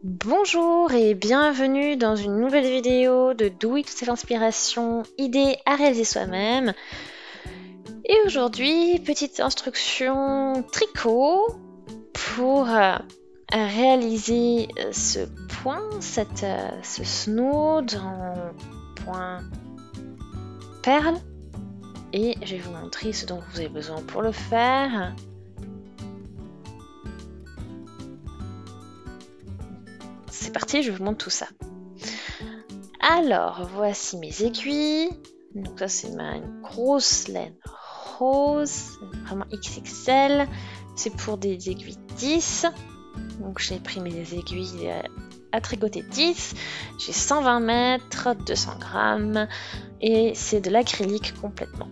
Bonjour et bienvenue dans une nouvelle vidéo de Do It Self Inspiration, idées à réaliser soi-même. Et aujourd'hui, petite instruction tricot pour réaliser ce point, ce snood en point perle. Et je vais vous montrer ce dont vous avez besoin pour le faire. C'est parti, je vous montre tout ça. Alors, voici mes aiguilles. Donc ça, c'est une grosse laine rose, vraiment XXL. C'est pour des aiguilles 10. Donc j'ai pris mes aiguilles à tricoter 10. J'ai 120 mètres, 200 grammes. Et c'est de l'acrylique complètement.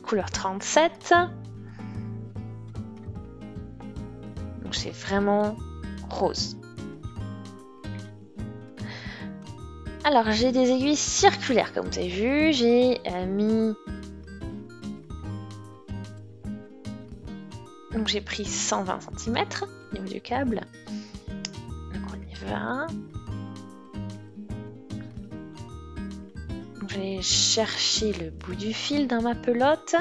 Couleur 37. Donc c'est vraiment rose. Alors j'ai des aiguilles circulaires comme vous avez vu, j'ai mis... Donc j'ai pris 120 cm au niveau du câble. Donc on y va. Donc je vais chercher le bout du fil dans ma pelote.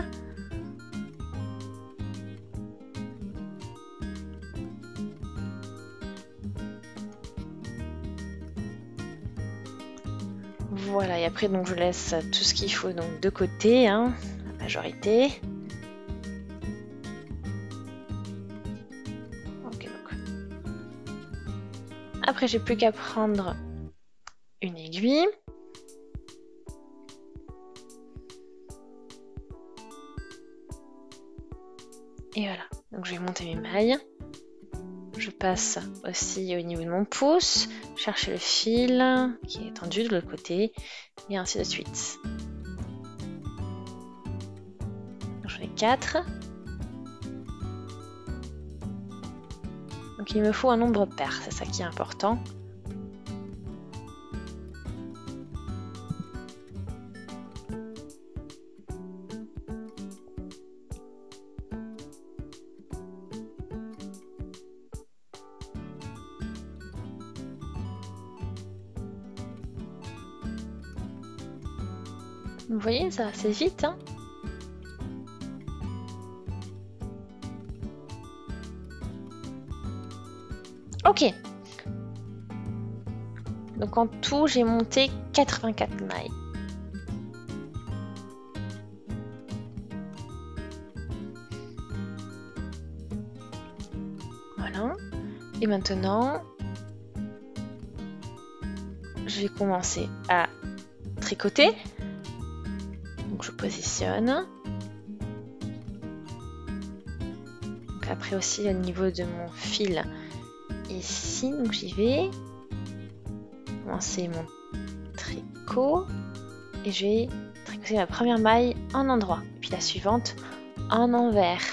Voilà, et après donc je laisse tout ce qu'il faut donc de côté, hein, la majorité. Ok, donc. Après j'ai plus qu'à prendre une aiguille. Et voilà, donc je vais monter mes mailles. Je passe aussi au niveau de mon pouce, chercher le fil qui est tendu de l'autre côté, et ainsi de suite. J'en ai 4. Donc il me faut un nombre pair, c'est ça qui est important. Vous voyez, ça va assez vite, hein. Ok. Donc en tout, j'ai monté 84 mailles. Voilà. Et maintenant, je vais commencer à tricoter. Donc je positionne. Donc après aussi au niveau de mon fil ici, donc j'y vais. Commencer mon tricot et je vais tricoter ma première maille en endroit, et puis la suivante en envers.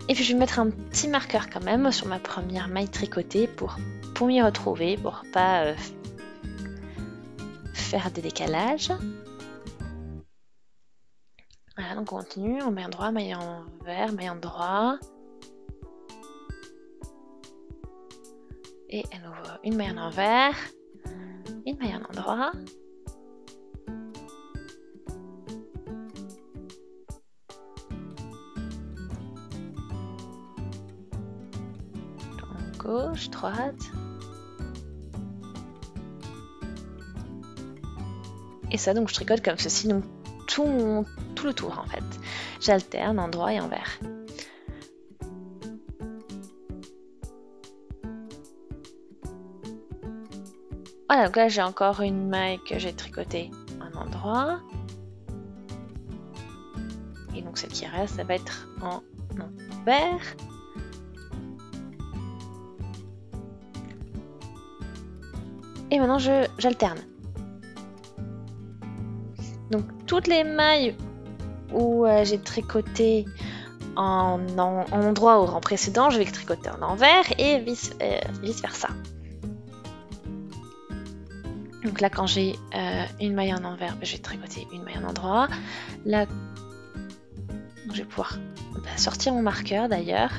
Et puis je vais mettre un petit marqueur quand même sur ma première maille tricotée pour m'y retrouver, pour pas faire des décalages. Voilà, donc on continue, en maille endroit, maille envers, maille endroit. Et à nouveau une maille en envers, une maille en endroit. Donc gauche, droite. Et ça, donc je tricote comme ceci, donc tout le tour en fait. J'alterne endroit et envers. Voilà, donc là j'ai encore une maille que j'ai tricotée en endroit. Et donc celle qui reste, ça va être en envers. Et maintenant j'alterne. Donc toutes les mailles où j'ai tricoté en endroit au rang précédent, je vais tricoter en envers et vice versa. Donc là, quand j'ai une maille en envers, je vais tricoter une maille en endroit. Là, je vais pouvoir sortir mon marqueur d'ailleurs.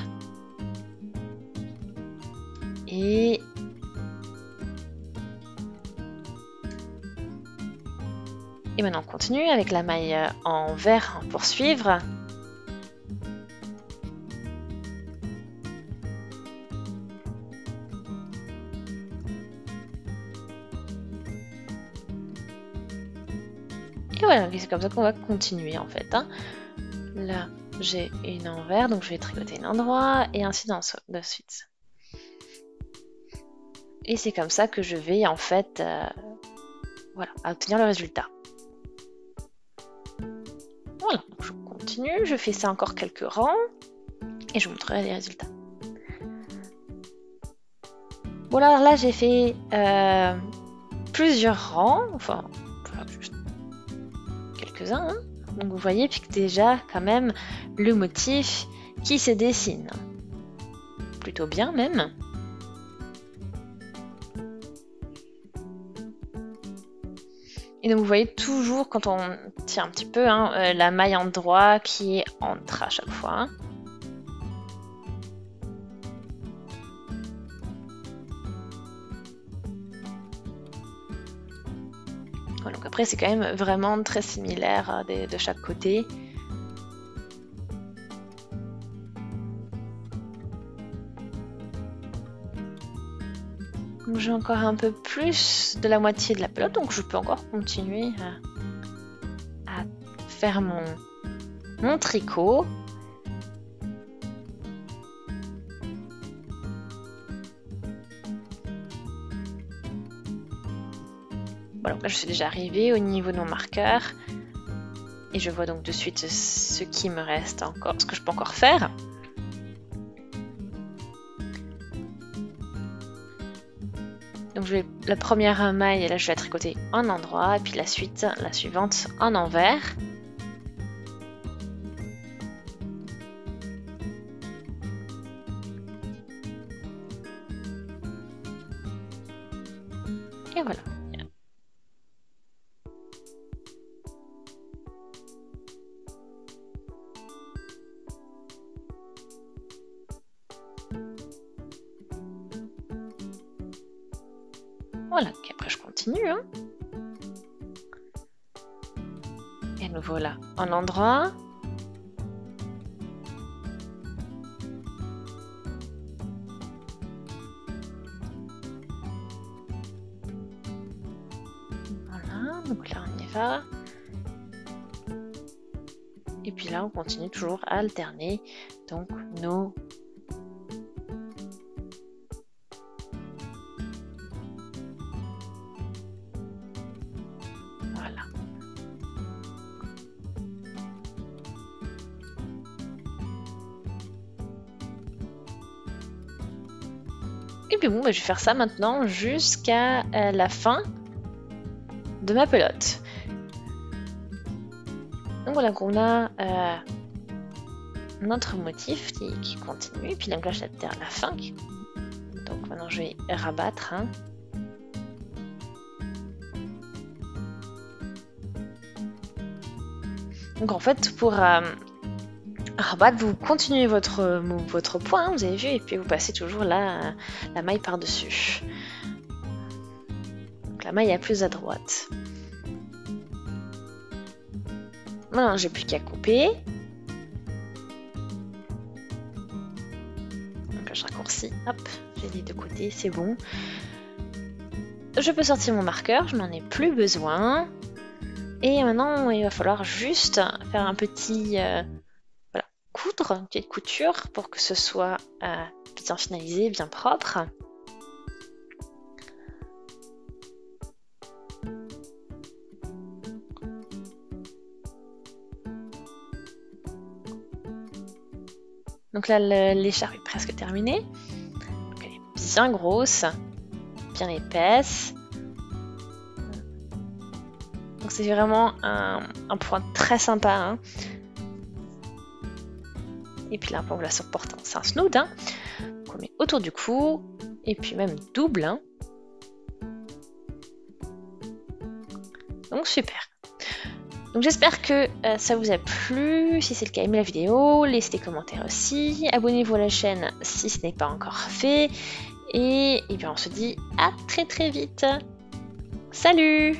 Et maintenant on continue avec la maille en vert pour suivre. Et voilà, c'est comme ça qu'on va continuer en fait. Hein. Là, j'ai une en vert, donc je vais tricoter un endroit et ainsi de suite. Et c'est comme ça que je vais en fait voilà, obtenir le résultat. Voilà, donc je continue, je fais ça encore quelques rangs et je vous montrerai les résultats. Bon alors là j'ai fait plusieurs rangs, enfin voilà, juste quelques-uns. Hein. Donc vous voyez puis que déjà quand même le motif qui se dessine. Plutôt bien même. Et donc vous voyez toujours quand on tire un petit peu hein, la maille en droit qui est entre à chaque fois. Hein. Voilà, donc après c'est quand même vraiment très similaire de chaque côté. J'ai encore un peu plus de la moitié de la pelote, donc je peux encore continuer à faire mon tricot. Voilà, là je suis déjà arrivée au niveau de mon marqueur et je vois donc de suite ce qui me reste encore, ce que je peux encore faire. Donc je vais la première maille, là je vais la tricoter en endroit, et puis la suivante en envers. Et voilà. Voilà, puis après je continue. Hein. Et à nouveau là, en endroit. Voilà, donc là on y va. Et puis là on continue toujours à alterner donc nos... Et puis bon, bah, je vais faire ça maintenant jusqu'à la fin de ma pelote. Donc voilà, on a notre motif qui continue. Et puis donc là, j'ai la fin. Donc maintenant, je vais rabattre. Hein. Donc en fait, pour rabattre, vous continuez votre point, vous avez vu, et puis vous passez toujours la maille par-dessus. Donc la maille est plus à droite. Maintenant, j'ai plus qu'à couper. Donc là, je raccourcis, hop, j'ai les deux côtés, c'est bon. Je peux sortir mon marqueur, je n'en ai plus besoin. Et maintenant, il va falloir juste faire un petit... coudre, une petite couture pour que ce soit bien finalisé, bien propre. Donc là, l'écharpe est presque terminée. Donc elle est bien grosse, bien épaisse. Donc c'est vraiment un point très sympa. Hein. Et puis là, pour la supporter, c'est un snood hein, qu'on met autour du cou, et puis même double. Hein. Donc super. Donc j'espère que ça vous a plu. Si c'est le cas, aimez la vidéo, laissez des commentaires aussi. Abonnez-vous à la chaîne si ce n'est pas encore fait. Et bien on se dit à très très vite. Salut!